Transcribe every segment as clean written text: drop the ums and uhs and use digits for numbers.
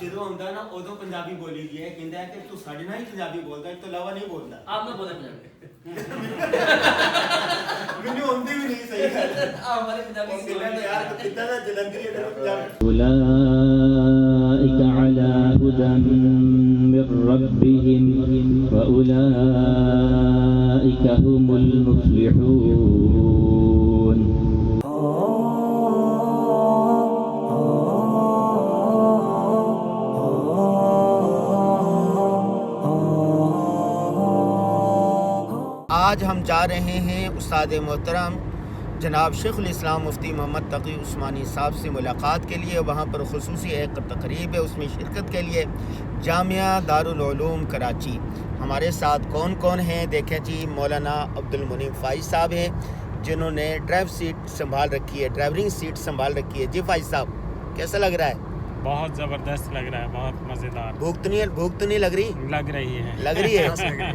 ਜਦੋਂ ਹੁੰਦਾ ਨਾ ਉਦੋਂ ਪੰਜਾਬੀ ਬੋਲੀ ਦੀ ਹੈ, ਕਹਿੰਦਾ ਕਿ ਤੂੰ ਸਾਡੇ ਨਾਲ ਹੀ ਪੰਜਾਬੀ ਬੋਲਦਾ, ਇਸ ਤੋਂ ਇਲਾਵਾ ਨਹੀਂ ਬੋਲਦਾ। ਆਪ ਨਾ ਬੋਲੇ ਪੰਜਾਬੀ ਮੈਨੂੰ ਆਉਂਦੀ ਵੀ ਨਹੀਂ ਸਹੀ ਗੱਲ। ਆਪ ਵਾਲੇ ਪੰਜਾਬੀ ਕਹਿੰਦਾ ਯਾਰ ਕਿੱਦਾਂ ਦਾ ਜਲੰਧਰੀ ਹੈ ਪੰਜਾਬੀ। أولئك على هدى من ربهم وأولئك هم المفلحون. آج ہم جا رہے ہیں استاد محترم جناب شیخ الاسلام مفتی محمد تقی عثمانی صاحب سے ملاقات کے لیے. وہاں پر خصوصی ایک تقریب ہے، اس میں شرکت کے لیے جامعہ دارالعلوم کراچی. ہمارے ساتھ کون کون ہیں دیکھیں جی. مولانا عبدالمنیم فائز صاحب ہیں جنہوں نے ڈرائیو سیٹ سنبھال رکھی ہے، ڈرائیورنگ سیٹ سنبھال رکھی ہے. جی فائز صاحب کیسا لگ رہا ہے؟ بہت زبردست لگ رہا ہے، بہت مزیدار. بھوک تو نہیں لگ رہی؟ لگ رہی ہے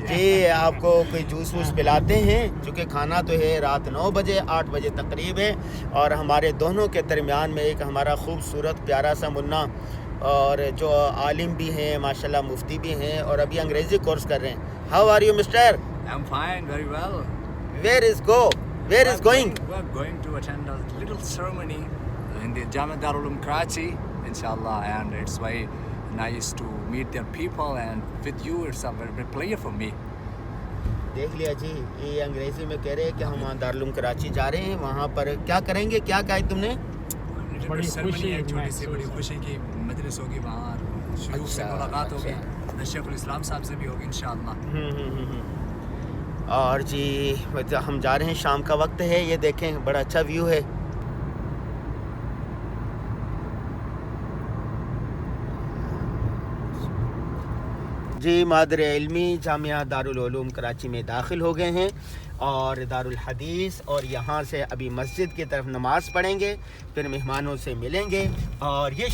جی. آپ کو کوئی جوس ووس پلاتے ہیں؟ چونکہ کھانا تو ہے رات 9 بجے 8 بجے تقریب ہے، اور ہمارے دونوں کے درمیان میں ایک ہمارا خوبصورت پیارا سا منا اور جو عالم بھی ہیں ماشاءاللہ، مفتی بھی ہیں اور ابھی انگریزی کورس کر رہے ہیں. How are you mister? I'm fine, very well. Where is going? We're going to attend a little ceremony in the Jamia Darul Uloom Karachi, inshallah, and it's very nice to meet their people, and with you, it's a very pleasure for me. دیکھ لیا جی، یہ انگریزی میں کہہ رہے ہیں کہ ہم دارالعلوم کراچی جا رہے ہیں. وہاں پر کیا کریں گے؟ کیا کہا تم نے؟ بڑی خوشی ہے، چھوٹی سی بڑی خوشی کی مجلس ہوگی وہاں، شیوخ سے ملاقات ہوگی، شیخ الاسلام صاحب سے بھی ہوگی انشاءاللہ. اور جی ہم جا رہے ہیں، شام کا وقت ہے، یہ دیکھیں بڑا اچھا ویو ہے. جی مادر علمی جامعہ دارالعلوم کراچی میں داخل ہو گئے ہیں اور دارالحدیث، اور یہاں سے ابھی مسجد کی طرف نماز پڑھیں گے، پھر مہمانوں سے ملیں گے. اور یہ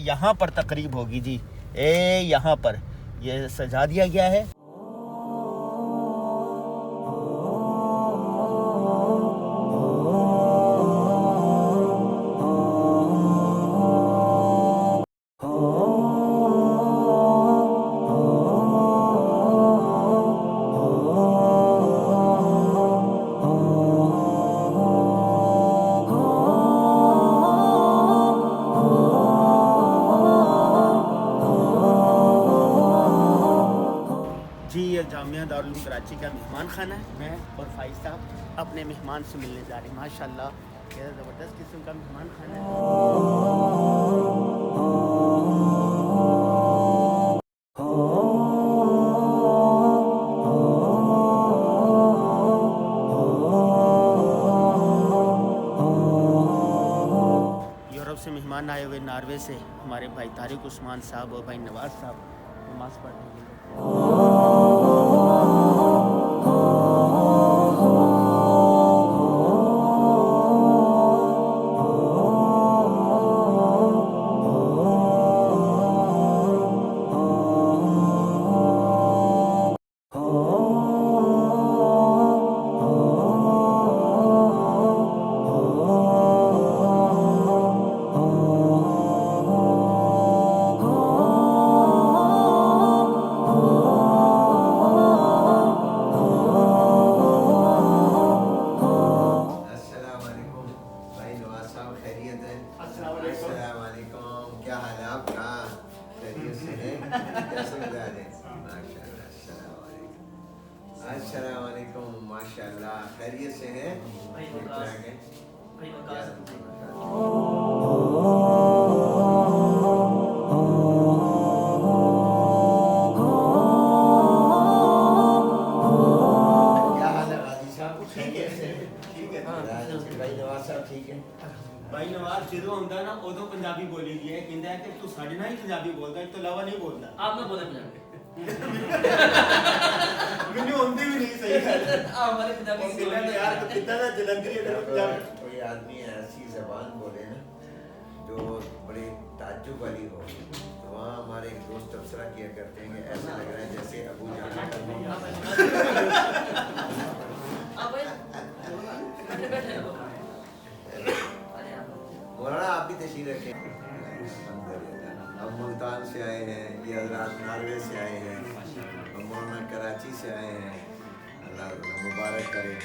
یہاں پر تقریب ہوگی جی. یہاں پر یہ سجا دیا گیا ہے. جامعہ دارالعلوم کراچی کا مہمان خانہ ہے. میں اور فائز صاحب اپنے مہمان سے ملنے جا رہے ہیں. ماشاءاللہ کیا زبردست قسم کا مہمان خانہ ہے. یورپ سے مہمان آئے ہوئے، ناروے سے ہمارے بھائی طارق عثمان صاحب اور بھائی نواز صاحب نماز پڑھنے کے لیے. السلام علیکم. ماشاءاللہ خیریت سے ہیں؟ بھائی نواز ਜਦੋਂ ਹੁੰਦਾ ਨਾ ਉਦੋਂ ਪੰਜਾਬੀ ਬੋਲੀ ਦੀ ਹੈ, ਕਹਿੰਦਾ ਕਿ ਤੂੰ ਸਾਡੇ ਨਾਲ ਹੀ ਪੰਜਾਬੀ ਬੋਲਦਾ, ਇਸ ਤੋਂ ਇਲਾਵਾ ਨਹੀਂ ਬੋਲਦਾ. ਆਪ ਨਾ ਬੋਲੇ ਪੰਜਾਬੀ. ਮੈਨੂੰ ਹੁੰਦੀ ਵੀ ਨਹੀਂ ਸਹੀ ਗੱਲ ہمارے پنجابی یار کتنا نا جلندری ہے کوئی آدمی ایسی زبان بولے نا جو بڑی تعجب والی ہو، تو وہاں ہمارے ایک دوست تبصرہ کیا کرتے ہیں کہ ایسا لگ رہا ہے جیسے ابو جان مولانا آپ بھی تشریف رکھیں. ہم ملتان سے آئے ہیں، یہ حضرات ناروے سے آئے ہیں، ہم مولانا کراچی سے آئے ہیں. اللہ مبارک کرے.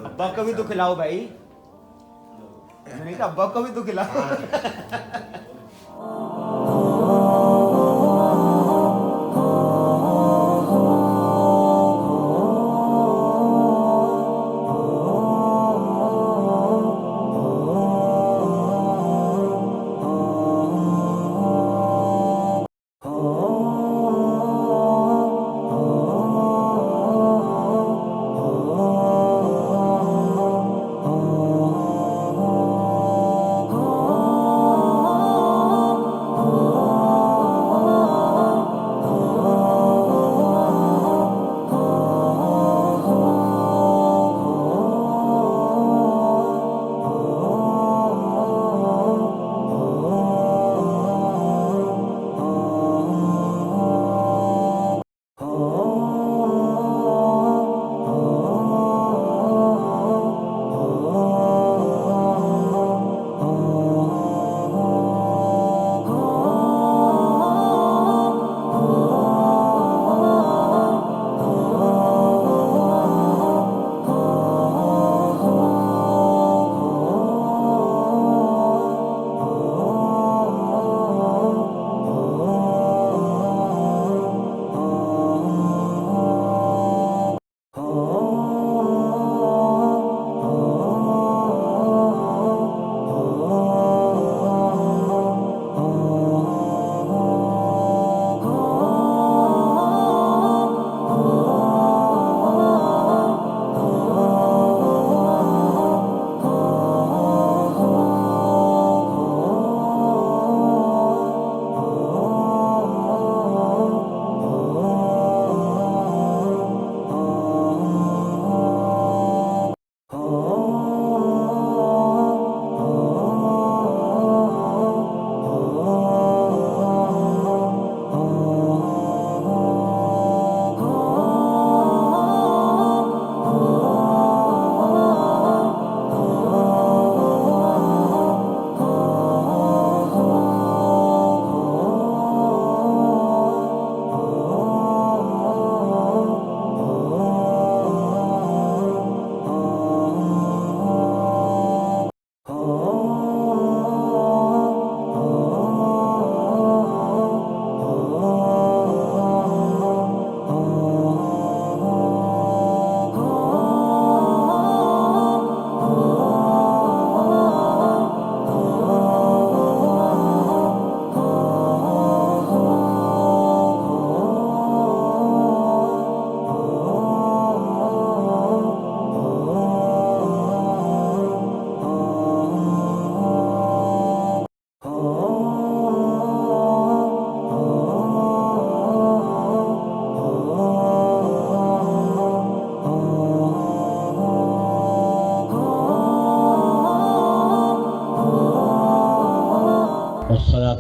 ابا کو بھی تو کھلاؤ بھائی. میں نے کہا ابا کو بھی تو کھلاؤ.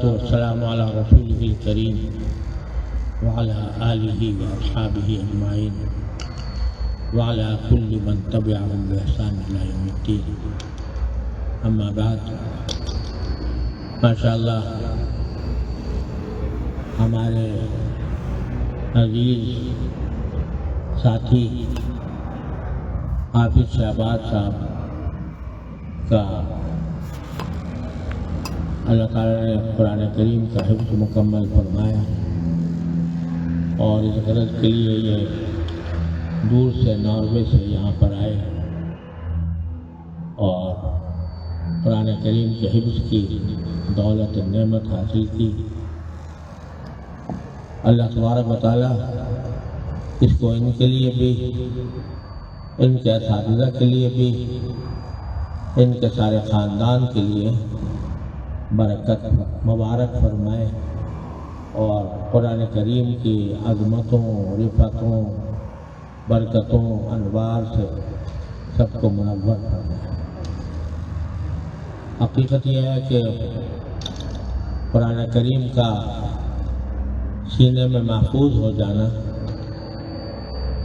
والسلام على رسوله الكريم وعلى آله وأصحابه أجمعين وعلى كل من تبعهم بإحسان إلى يوم الدين. أما بعد، ما شاء اللہ ہمارے عزیز ساتھی حافظ شہباز صاحب کا اللہ تعالیٰ نے قرآن کریم کا حفظ مکمل فرمایا اور اس غرض کے لیے یہ دور سے ناروے سے یہاں پر آئے اور قرآن کریم کے حفظ کی دولت نعمت حاصل کی. اللہ تبارک و تعالیٰ اس کو ان کے لیے بھی، ان کے اساتذہ کے لیے بھی، ان کے سارے خاندان کے لیے برکت مبارک فرمائے اور قرآن کریم کی عظمتوں، رفتوں، برکتوں، انوار سے سب کو منور فرمائے. حقیقت یہ ہے کہ قرآن کریم کا سینے میں محفوظ ہو جانا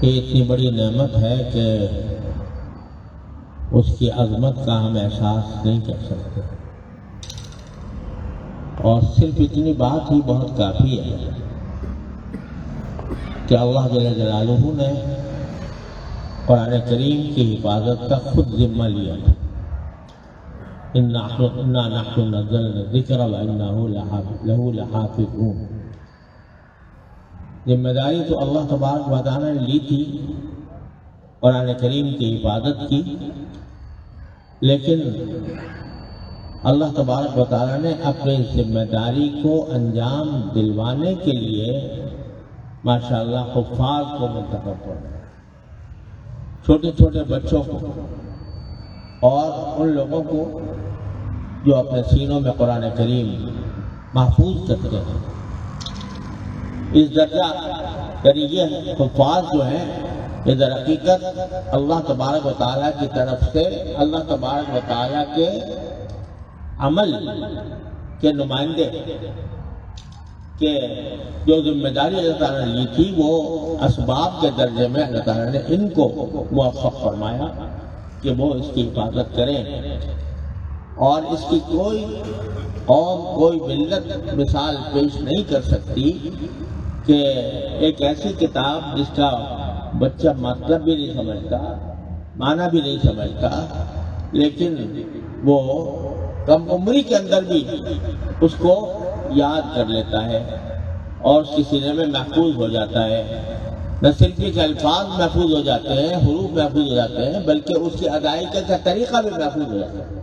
یہ اتنی بڑی نعمت ہے کہ اس کی عظمت کا ہم احساس نہیں کر سکتے، اور صرف اتنی بات ہی بہت کافی ہے کہ اللہ جل جلالہ نے قرآن کریم کی حفاظت کا خود ذمہ لیا تھا. اِنَّا نَحْنُ نَزَّلْنَا الذِّكْرَ وَإِنَّا لَهُ لَحَافِظُونَ. ذمہ داری تو اللہ تبارک و تعالیٰ نے لی تھی قرآن کریم کی حفاظت کی، لیکن اللہ تبارک و تعالیٰ نے اپنی ذمہ داری کو انجام دلوانے کے لیے ماشاءاللہ حفاظ کو منتخب کرنا، چھوٹے چھوٹے بچوں کو اور ان لوگوں کو جو اپنے سینوں میں قرآن کریم محفوظ کرتے ہیں. اس درجہ یعنی یہ حفاظ جو ہیں یہ در حقیقت اللہ تبارک و تعالیٰ کی طرف سے اللہ تبارک و تعالیٰ کے عمل کے نمائندے کہ جو ذمہ داری اللہ تعالیٰ نے لی تھی وہ اسباب کے درجے میں اللہ تعالیٰ نے ان کو موفق فرمایا کہ وہ اس کی حفاظت کریں، اور اس کی کوئی قوم کوئی ملت مثال پیش نہیں کر سکتی کہ ایک ایسی کتاب جس کا بچہ مطلب بھی نہیں سمجھتا، معنی بھی نہیں سمجھتا، لیکن وہ کم عمری کے اندر بھی اس کو یاد کر لیتا ہے اور اس کے سینے میں محفوظ ہو جاتا ہے. نہ صرف کے الفاظ محفوظ ہو جاتے ہیں، حروف محفوظ ہو جاتے ہیں، بلکہ اس کی ادائیگی کا طریقہ بھی محفوظ ہو جاتا ہے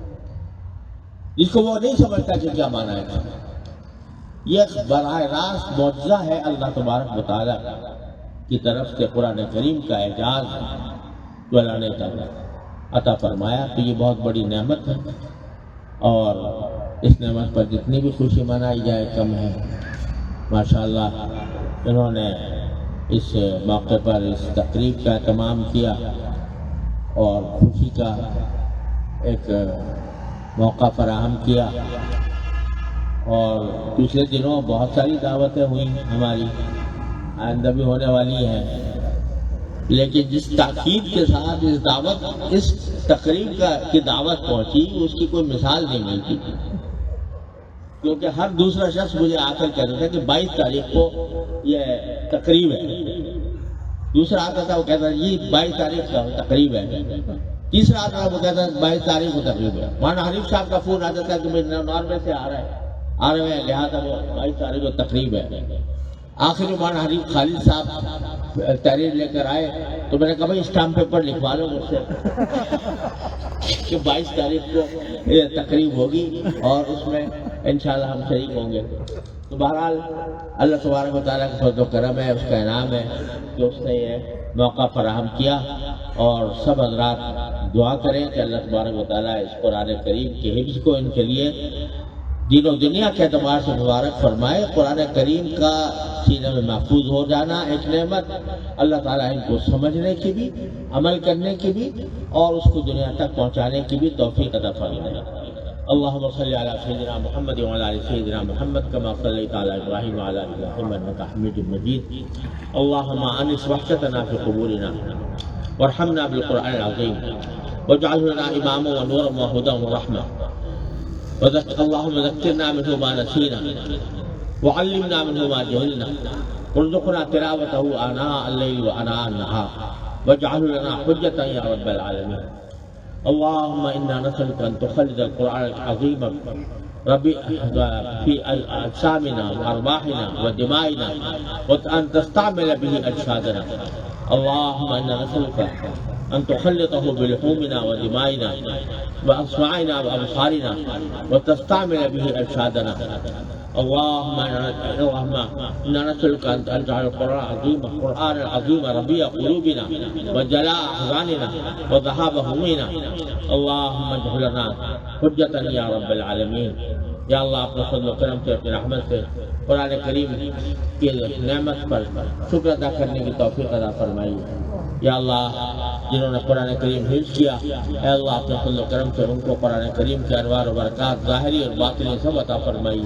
جس کو وہ نہیں سمجھتا کہ کیا معنی ہے. یہ براہ راست معجزہ ہے اللہ تبارک و تعالیٰ کی طرف سے قرآن کریم کا اعجاز جو اللہ نے عطا فرمایا. تو یہ بہت بڑی نعمت ہے اور اس نعمت پر جتنی بھی خوشی منائی جائے کم ہے. ماشاءاللہ انہوں نے اس موقع پر اس تقریب کا اہتمام کیا اور خوشی کا ایک موقع فراہم کیا، اور پچھلے دنوں بہت ساری دعوتیں ہوئیں ہماری، آئندہ بھی ہونے والی ہیں، لیکن جس تاکید کے ساتھ اس دعوت اس تقریب کی دعوت پہنچی اس کی کوئی مثال نہیں ملتی، کیونکہ ہر دوسرا شخص مجھے آ کر کہتا تھا کہ 22 تاریخ کو یہ تقریب ہے، دوسرا آتا تھا وہ کہتا تھا یہ 22 تاریخ کا تقریب ہے، تیسرا آتا تھا وہ کہتا تھا 22 تاریخ کو تقریب ہے. مولانا حنیف صاحب کا فون آتا تھا کہ نارمے سے آ رہے ہیں لہٰذا وہ 22 تاریخ کو تقریب ہے. آخر میں مولانا حنیف خالد صاحب تحریر لے کر آئے تو میں نے کہا بھائی اسٹامپ پیپر لکھوا لو مجھ سے کہ 22 تاریخ کو یہ تقریب ہوگی اور اس میں انشاءاللہ ہم شریک ہوں گے. تو بہرحال اللہ تبارک و تعالیٰ کا فضل و کرم ہے، اس کا انعام ہے کہ اس نے یہ موقع فراہم کیا. اور سب حضرات دعا کریں کہ اللہ تبارک و تعالیٰ اس قرآن کریم کے حفظ کو ان کے لیے دین و دنیا کے اعتبار سے مبارک فرمائے. قرآن کریم کا سینے میں محفوظ ہو جانا ایک نعمت، اللہ تعالیٰ ان کو سمجھنے کی بھی، عمل کرنے کی بھی اور اس کو دنیا تک پہنچانے کی بھی توفیق عطا فرمائے. اللهم صل على سيدنا محمد وعلى ال سيدنا محمد كما صليت على ابراهيم وعلى ال ابراهيم انك حميد مجيد. اللهم انس وحشتنا في قبورنا وارحمنا بالقرآن العظيم واجعله لنا اماما ونورا وهدى ورحمه. اللهم ذكرنا منه ما نسينا وعلمنا منه ما جهلنا ارزقنا تلاوته آناء الليل وآناء النهار واجعله لنا حجة يا رب العالمين. اللهم إنا نسألك أن تخلد القرآن العظيم في أجسامنا وأرواحنا ودمائنا وأن تستعمل به أجسادنا. اللهم إنا نسألك أن تخلطه بلحومنا ودمائنا وأسماعنا وأبصارنا وتستعمل به أجسادنا. اللهم إنا نسألك أن تجعل القرآن العظيم ربيع قلوبنا وجلاء أحزاننا وذهاب همومنا. اللهم اجعل لنا حجة يا رب العالمین. یا اللہ اپنے فضل و کرم سے اپنی رحمت سے قرآن کریم کی نعمت پر شکر ادا کرنے کی توفیق عطا فرمائی. یا اللہ جنہوں نے قرآن کریم حفظ کیا، اے اللہ اپنے فضل و کرم سے ان کو قرآن کریم کے انوار و برکات ظاہری اور باطنی سب عطا فرمائی.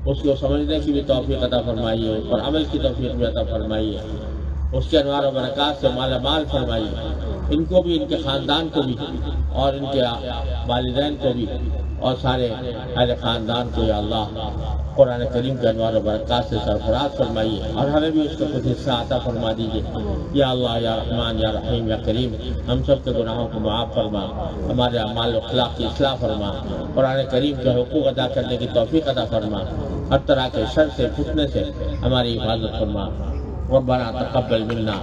اس کو سمجھنے کی بھی توفیق عطا فرمائی ہے اور عمل کی توفیق بھی عطا فرمائی ہے. اس کے انوار و برکات سے مالا مال فرمائی. ان کو بھی، ان کے خاندان کو بھی اور ان کے والدین کو بھی اور سارے اہل خاندان کو یا اللہ قرآن کریم کے انوار و برکات سے سرفراز فرمائیے اور ہمیں بھی اس کا کچھ حصہ عطا فرما دیجیے. یا اللہ یا رحمان یا رحیم یا کریم، ہم سب کے گناہوں کو معاف فرما، ہمارے اعمال و اخلاق کی اصلاح فرما، قرآن کریم کے حقوق ادا کرنے کی توفیق عطا فرما، ہر طرح کے شر سے فتنے سے ہماری حفاظت فرما. ربنا تقبل منا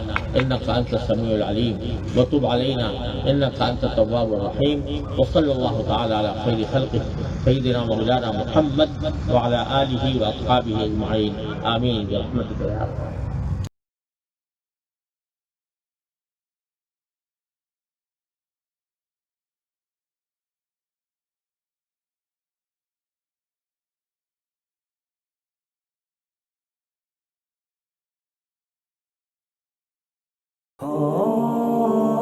انك انت السميع العليم وتب علينا انك انت التواب الرحيم. وصلى الله تعالى على خير خلقه سيدنا مولانا محمد وعلى اله واصحابه اجمعين امين برحمتك يا ارحم. Oh